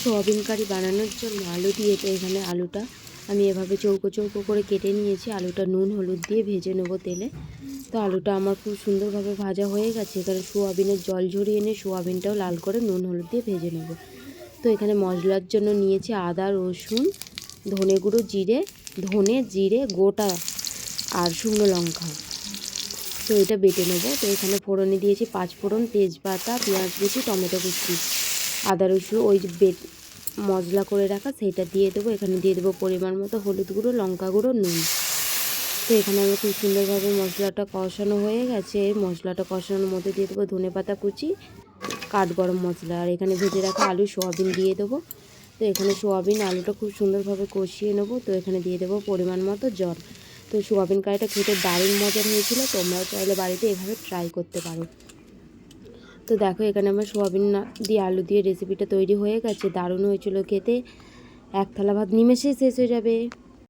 Soybean কারি বানানোর জন্য আলু দিয়ে, তো এখানে আলুটা আমি এভাবে চৌকো চৌকো করে কেটে নিয়েছি। আলুটা নুন হলুদ দিয়ে ভেজে নেব তেলে। তো আলুটা আমার খুব সুন্দরভাবে ভাজা হয়ে গেছে। এখানে সোয়াবিনের জল ঝরিয়ে নিয়ে সোয়াবিনটাও লাল করে নুন হলুদ দিয়ে ভেজে নেব। তো এখানে মশলার জন্য নিয়েছি আদা রসুন ধনে গুঁড়ো জিরে গোটা আর শুকনো লঙ্কা। তো এটা বেটে নেবো। তো এখানে ফোড়নে দিয়েছি 5 ফোড়ন, তেজপাতা, পেঁয়াজ কুচি, টমেটো কুচি, আদা রসুন ওই যে মশলা করে রাখা সেইটা দিয়ে দেবো। এখানে দিয়ে দেবো পরিমাণ মতো হলুদ গুঁড়ো, লঙ্কা গুঁড়ো, নুন। তো এখানে আমার খুব সুন্দরভাবে মশলাটা কষানো হয়ে গেছে। মশলাটা কষানোর মধ্যে দিয়ে দেবো ধনেপাতা কুচি, কাঠগরম মশলা, আর এখানে ভেজে রাখা আলু সোয়াবিন দিয়ে দেবো। তো এখানে সোয়াবিন আলুটা খুব সুন্দরভাবে কষিয়ে নেবো। তো এখানে দিয়ে দেবো পরিমাণ মতো জল। তো সোয়াবিন কারিটা খেতে দারুণ মজার হয়েছিল। তোমরাও চাইলে বাড়িতে এভাবে ট্রাই করতে পারো। তো দেখো এখানে আমার সোয়াবিন দিয়ে আলু দিয়ে রেসিপিটা তৈরি হয়ে গেছে। দারুণ হয়েছিল খেতে। এক থালা ভাত নিমেষেই শেষ হয়ে যাবে।